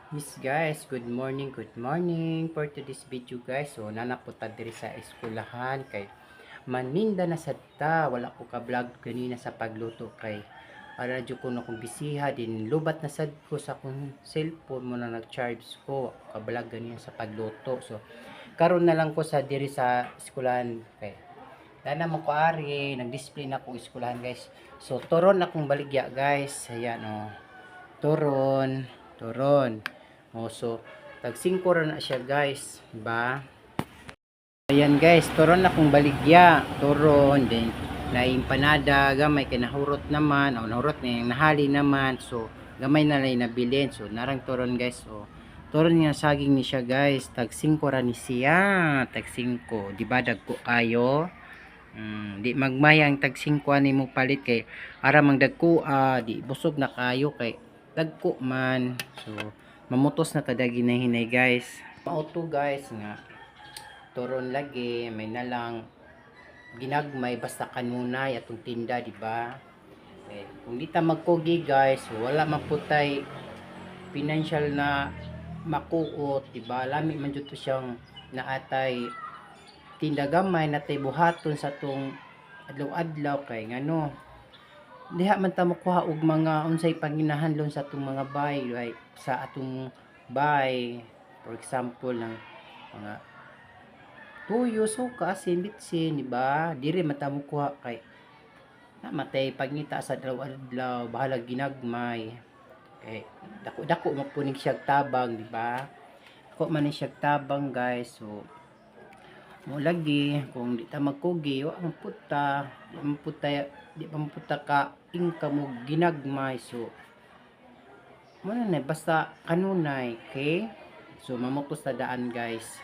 Yes guys, good morning, good morning. For today's video guys, so nanapunta diri sa eskwelahan kay maninda na sadta, wala ko ka vlog ganina sa pagluto kay para jud ko na kong bisiha din lubat na sad ko sa akong cellphone mo na nag-charge ko ka vlog ganina sa pagluto. So karon na lang ko sa diri sa eskwelahan kay dana mo ko ari nag-display na ko eskwelahan guys. So turon akong baligya guys. Ayan oh. Turon, turon. So tag 5 ra na siya guys, ba? Ayan guys, turon na kong baligya, turon din na empanada, gamay kay nahurot naman, o nahurot na yung nahali naman. So gamay na lang nabilin. So narang turon guys. So turon nga saging ni siya guys, tag 5 ra ni siya, tag 5. Di ba dagko kayo? Di magmayang tag 5 ani mo palit kay ara mang dagko di busog na kayo kay dagko man. So mamutos na tada ginahinay guys. Mauto guys nga turon lagi may nalang ginagmay basta kanunay atong tinda di ba? Kung di ta magkugi guys wala maputay financial na makuot di ba? Lami man jud to siyang naatay tinda gamay natay buhaton sa tong adlaw-adlaw kay ngano diha man ta makuha og mga unsay panginahanlon sa atong mga bay like sa atong bay for example ng mga tuyo suka asin bitsin di ba diri man ta makuha kay namatay pagngita sa adlaw-adlaw bahala ginagmay kay dako-dako man po siya tabang di ba ko man ni siya tabang guys. So mo lagi kung di ta magkugi wa man puta di pa puta ka ingka mo ginagmay. So mo na basta kanunay okay. So mamukos ta daan guys.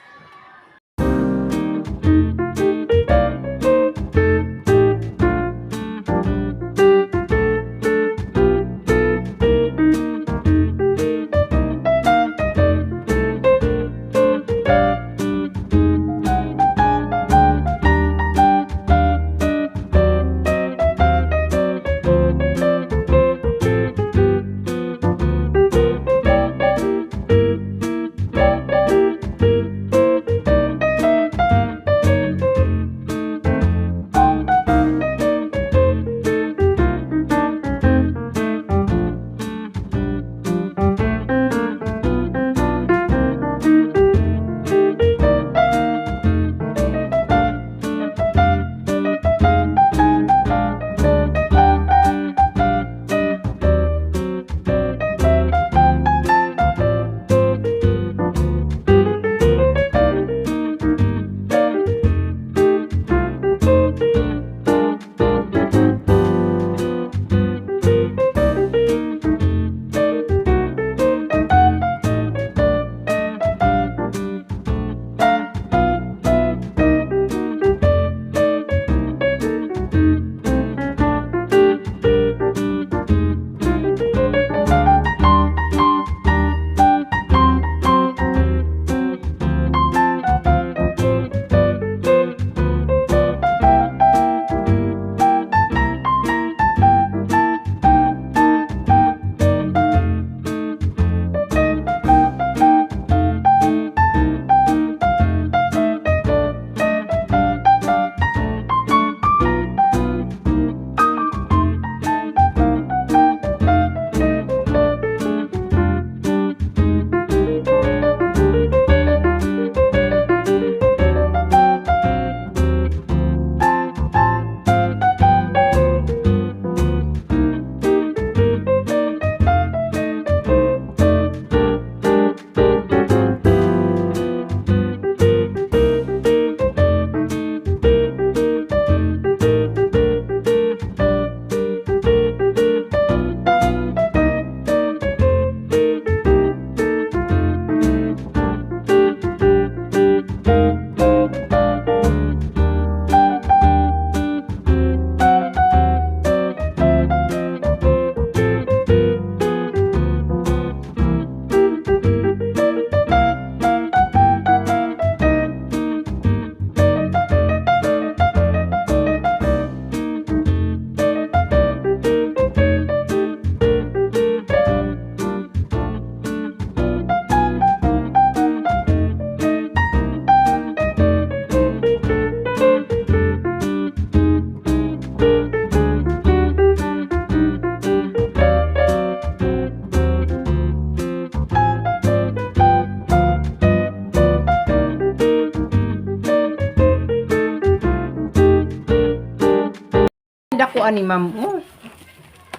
ako ani ma'am. Oh,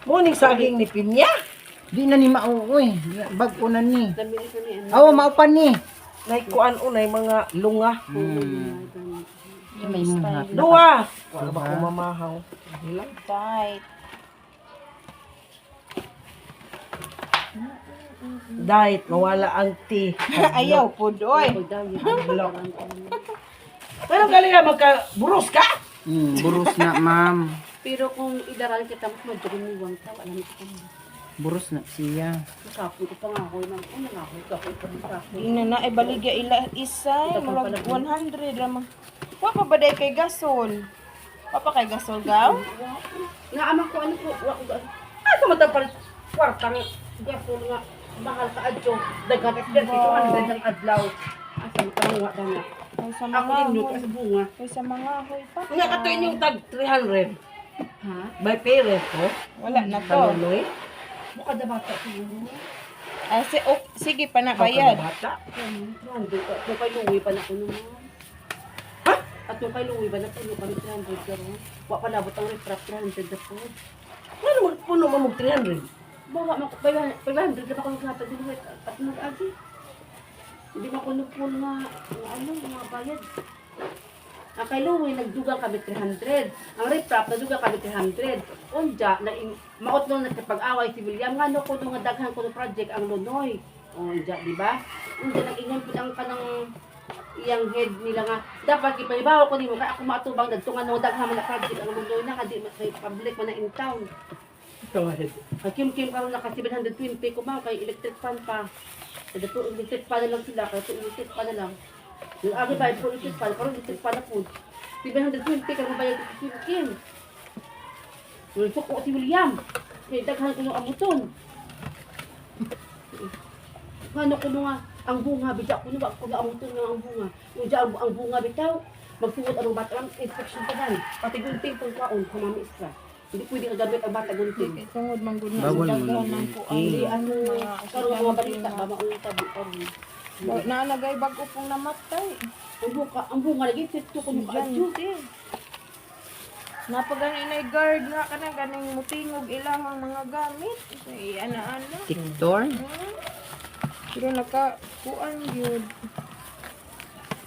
Muning saging ni Pinya. di na ni mauoy. Bag-o na ni. Dami ito ni ano. Awa maupan ni. Nay kuan unay mga lunga. May mga. Dua. Wala ba ko mamahaw? Ilang? Tight. Diet, mawala ang tea. Ayaw po doy. Pero galing na magka-buros ka? Burus na ma'am. Pero kung idaral kita mas madriniwang tao, alam ko kung Burus na siya. kapoy ko pa nga ako nang ano nga ako kapoy pa ng kapoy. Ina na ay baligya ila isa, murag 100 ramang. Wa pa ba day kay gasol? Wa pa kay gasol gaw? Naaman ko ano ko, wa ko ay tumatapal kwartang gasol nga mahal ka adyo dagat at dito ano dagang adlaw. Asa mo tanong wa na. Kay sa Ako mga inyo hoy, kasi bunga. kay sa mga hoy pa. Nga katuin yung tag 300. Ha? By parent ko. Wala na to. Kaluloy. Buka da bata siguro. Ah, sige pa na bayad. Bata. At yung kay Louie pa na kuno mo. Ha? At yung kay Louie ba na kuno kami 300 karon. Wa pa labot ang refrap 300 na po. Ano magpuno mo mag 300? Bawa mo 500 na pa kung hatag din at mag-agi. Hindi makunupul nga ano mga bayad. Ang kay Louie nagdugang kami 300. Ang refrap nagdugang kami 300. Unja na maot nung nagkapag-away si William nga no kuno nga daghan kuno project ang Lunoy. Unja di ba? Unja nag-ingon pud ang kanang iyang head nila nga dapat ipalibaw ko nimo kay ako matubang dagtungan no daghan man na project ang Lunoy na kadi kay public man na in town. Go ahead. Kay kim karon naka 720 ko ba kay electric fan pa. Kada to electric pa na lang sila kay to electric pa na lang. Yung agi bayad po electric pa karon electric pa na po. 720 karon bayad ko kim. Yung ko si William. Kay daghan ko yung amuton. Ano ko nga ang bunga bitaw ko wa ko nga amuton nga ang bunga. Yung ang bunga bitaw magsuot ang bata ang inspection pa dan. Pati gunting pang kaon kumami isra. Hindi pwede ka gamit ang bata gunting. Kay tungod man gud na Bawal daghan man ng gud. kuan. Hindi ano Mga karon mga estudyante balita na- ba maunta tabi karon. Naalagay bag-o pong namatay. Ang bunga lagi pito ko yung kaadyo. Estudyante. Napagani na guard nga kana ganing mutingog ilang ang mga gamit. Say ana-ana. Tiktor. Pero naka kuan gyud.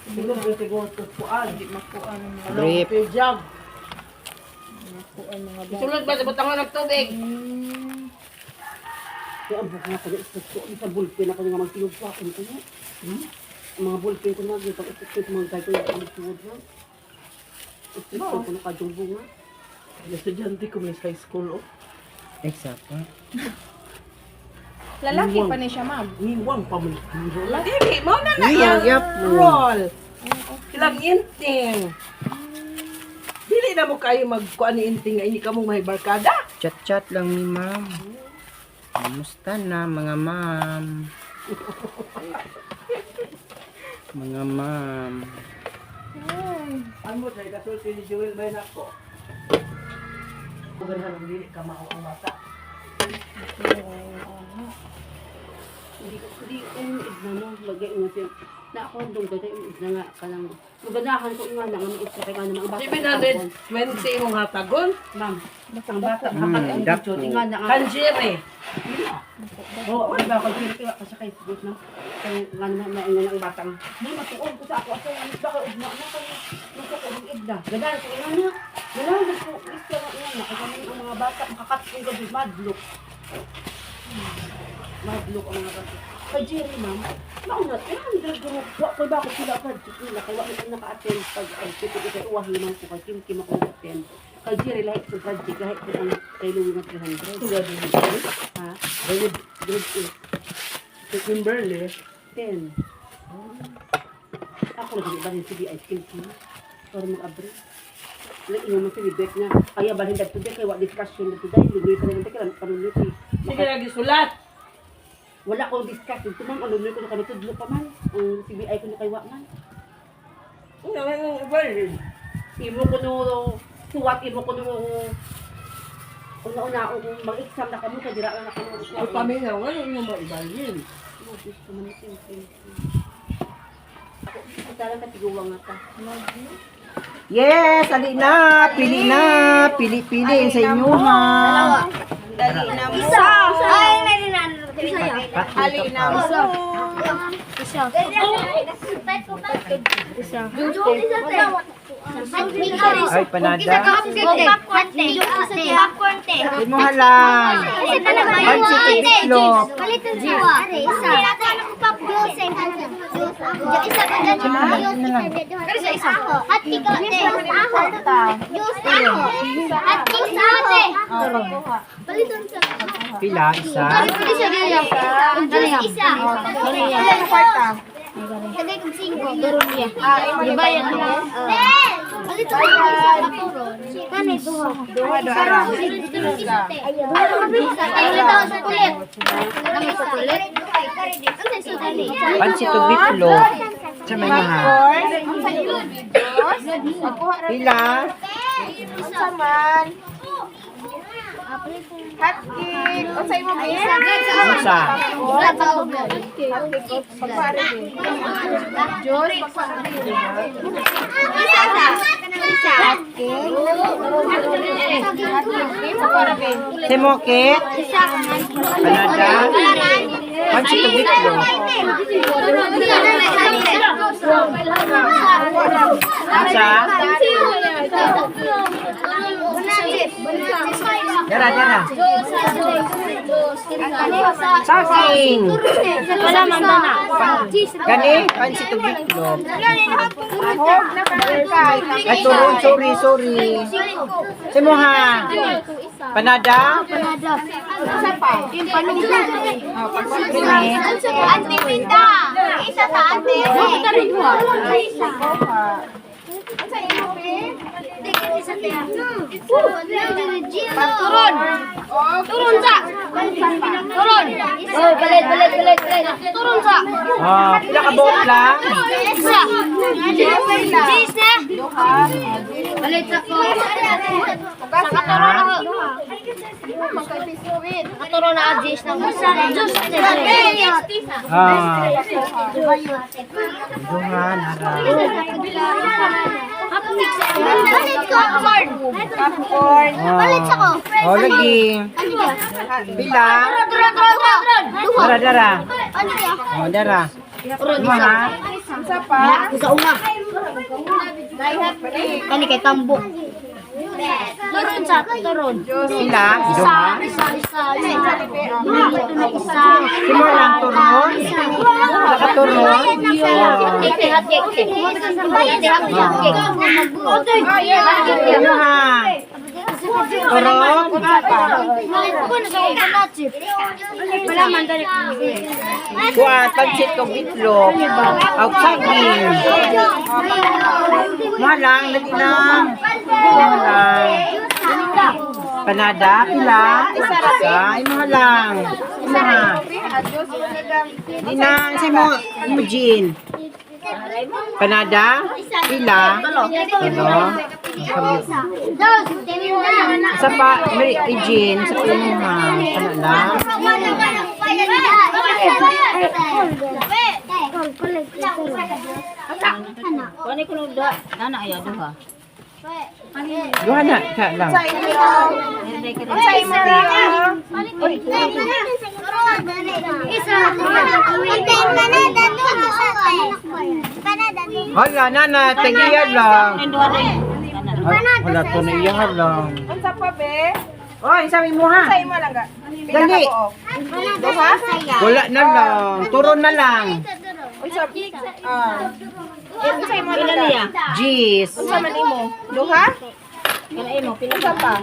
Siguro siguro to puan. Di makuan ang mga Rip. Pijag. kuan mga gamit. Sulod ba sa butangan ng tubig? Hmm. Kaya ang bunga ko sa sa bulpin ako nga magtilog pa ako ko. Ang mga bulpin ko na pag ito ko mga gato yung magtuod na. Ito ko na kadong bunga. Estudyante ko may high school oh. Eksakto. Lalaki pa ni siya, ma'am. Niwang pa mo. Dili, mo na na Iya, yan. yap po. Roll. Silang inting. Dili na mo kayo magkuan ni inting nga ini ka mong may barkada. Chat-chat lang ni ma'am. Kamusta na mga ma'am? Mga ma'am. Ano tayo kasulti ni Joel ba na ko? Kugan na dili ka mao ang bata. Hindi ko yung idna no, lagay nga siya. Na ako doon ganda yung idna nga kanang maganahan ko nga na nga may isa kay nga mga bata. 720 imong hatagon. Ma'am, ang bata Mm, dako dako. nga na nga. Kanjire. Oo, di ba ako dito kasi kay Facebook na. Kaya nga na ang batang. Di matuon ko sa ako asa yung isda ka ugma na kay gusto ko ng idda. Ganahan ko ina na. Ganahan ko isda nga ina na kay ang mga bata makakat ko gabi madlock. Madlock ang mga bata. Kay Jerry ma'am, naunat, kailangan dahil gumagawa ko ba ako sila pa, sila, kaya wala ko naka-attend pag pito ko uwahiman ko, kay Kim ako naka-attend. Kay Jerry, lahit ko project, lahit ko ang kay Louie na 300. Ha? Grade 8. Si Kimberly. 10. Ako lagi ba rin si ice cream ko? Para mag-abre. Lang ingon mo si Bibek na, kaya balhin dad today, kaya wala discussion na today, ligoy ka na natin, kanunit eh. Sige lagi sulat. Wala akong discussion. Ito ma'am, alunoy ko na kami tudlo pa man. Ang CBI ko na kay Wakman. Ano ang ibalhin? Imo ko no, suwat, imo ko no, una-una, kung mag-exam na kami, kadira na kami. Ang paminaw, ano yung mga ibalhin? Gusto man ito. Ako, talagang katiguwang nga ta. Yes, ali na. Pili na. Pili sa inyo ha. Dali na mo. Ay, meron na. Ali na mo. Ay, panada. Popcorn te. Ay mo halang. Pansit itlog. Palitan siya. Isa. Isa ka dyan. Isa isa. At ikaw te. Juice ako. At juice ate. Palitan siya. Pila, isa. Pwede siya dyan. Juice isa. Ilan ang kwarta? Tagay kong 5. Durun niya. Ibayan mo. Palitan siya. Kanay duha. Duha, duha. Pansit o itlog. Sa may mga. Pila. Unsa man? Hotcake. Unsa imo ba? Unsa? Pagpare din. Semoke. Panada. Pansit o itlog. Unsa? Dara, dara. Saging. Wala man na. Gani, pansit o itlog. Ahog na kay. Ay, sorry. Semoha. Panada. Ante Pinda. Isa ta ante. Unsa imo be? Turun. Turun sa. Turun. Oh, balit. Turun sa. Pila ka buot lang. Isa. Cheese na. Balit sa ko. Katuro na ho. Katuro na cheese na. Juice. Duhan, hara. Balit ko. Popcorn. Balit sa ko. Lagi. Pila. Turun. Dara. Ano kaya? Dara. Turun Semoha. Unsa pa? Isa unga. Kani kay tambok. Turun sa turun. Pila. Duha. Isa. Simo lang turon. Nakaturon. Semoha. Turon. Kuat, pansit o itlog. Aw saging. Malang, dali lang. Malang. Panada, pila. Isa, ay malang. Isa. Dinang, say mo, Jean. Panada, pila. Isa pa, Jean, sa pinuha. Panada. Duha na, ka lang. Unsa imo lang? Hala, nana, tagiyan lang. Wala to na iyahan lang. Unsa pa be? Oy, sabi mo ha. Unsa imo lang ga? Pila Dali. ka buok? Duha? Wala na lang. Turon na lang. Unsa? Unsa imo lang ga? Jeez. Unsa man imo? Duha? Unsa pa?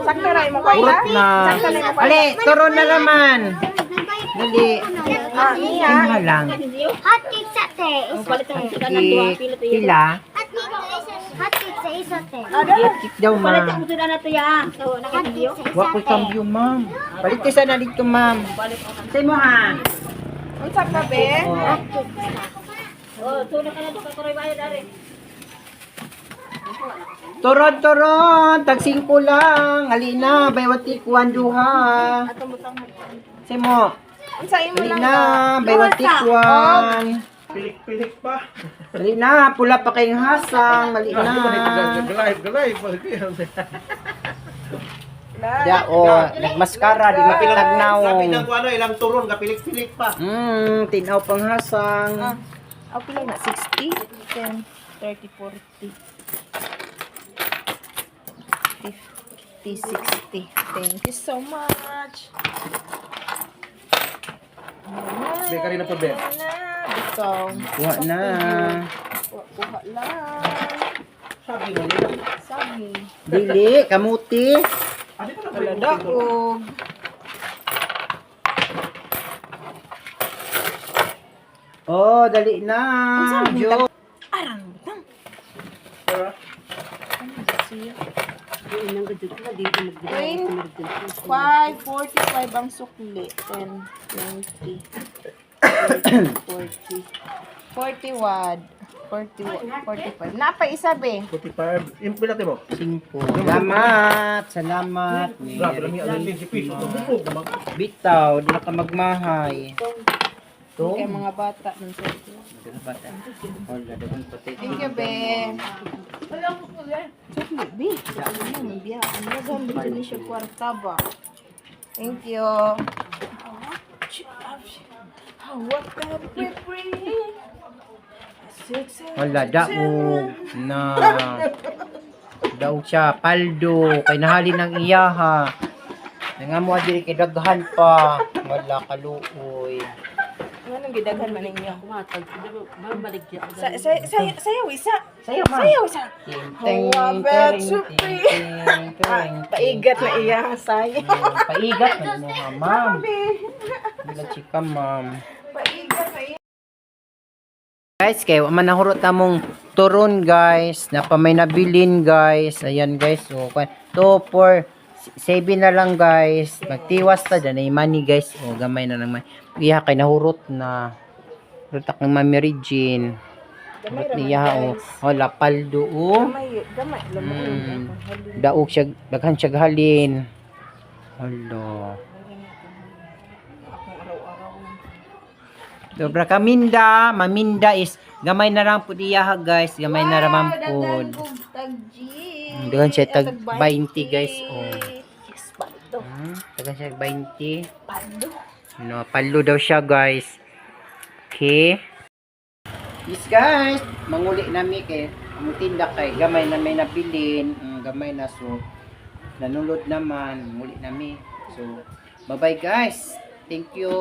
Sakto ra imo kaya? Urot na. Ali, turon na naman. Dali. Iya. Ima lang. Hot cake sa te. Pila. Hot cake sa isa te. Kik daw, ma'am. Wa ko'y kambyo, ma'am. Palit ka sana dito, ma'am. Say mo, ha. Unsa pa be? Turon. Tagsing ko lang. Alina, baywati kuwan duha. Say mo. Unsa imo lang Alina, ga? baywati kuwan. Pilik-pilik pa. Mali na, pula pa kayong hasang. Mali na. Galay. Da, nagmaskara, di mapitagnaw. Sabi ng ano, ilang turon, kapilik-pilik pa. Tinaw pang hasang. Ako pila na 60, 10, 30, 40, 50, 60. Thank you so much. May kanina pa, Ben. Ikaw. Kuha na. Kuha lang. Sabi mo nila. Sabi. Dili, kamuti. Ano pa na Wala daog. Oh, dali na. Jo. Arang butang. Hindi nang gadyo ka, di ko magbigay ng emergency. 5, 45 ang sukli. 10, 20, 30, 40, 41, 45. Napa isa be. 45. Yung pinati mo? 5. Salamat. Salamat. Grabe lang yung alin si piso. Bubog naman. Bitaw, di na ka magmahay. Ito. Kaya mga bata. Wala, dagang pati. Thank you be. Sukli be. Ano biya? Ano gamit ni siya kwarta ba? Thank you. What the free. Wala, daog. Na. Daog siya. Paldo. Kay nahali ng iyaha. Nga mo diri kay daghan pa. Wala kaluoy. Ano nang gidaghan man ninyo? Kumatag, babalik niya. Sayaw isa. Sayo, ma. Sayaw isa. Ting, Hawa, ting, bet, ting, supi. ting, ting, ting. Paigat na iya sayaw. Paigat na mo ha, ma'am. Bila chika, ma'am. Paigat na iya. Guys, kayo manahurot namong turon, guys. Na pa may nabilin, guys. Ayan, guys. So, 2, 4, 7 na lang, guys. Magtiwas ta dyan. Ay money, guys. O, gamay na naman. Iya kay nahurot na. Rutak ng Mami Regine. Gamay Hurot raman, niya, o. guys. O, lapaldo, o. Gamay. Daog siya, daghan siya halin. Hello. Sobra kaminda. Maminda is, gamay na lang po diya, guys. Gamay na raman po. Daghan siya tag 20, guys. O. Yes, paldo. Daghan siya 20. Paldo. No, palo daw siya, guys. Okay. Yes, guys. Manguli nami kay ang tinda kay gamay na may nabilin, gamay na so nanulod naman, muli nami. So, bye-bye, guys. Thank you.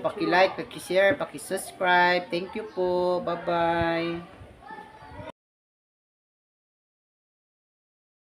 Paki-like, paki-share, paki-subscribe. Thank you po. Bye-bye.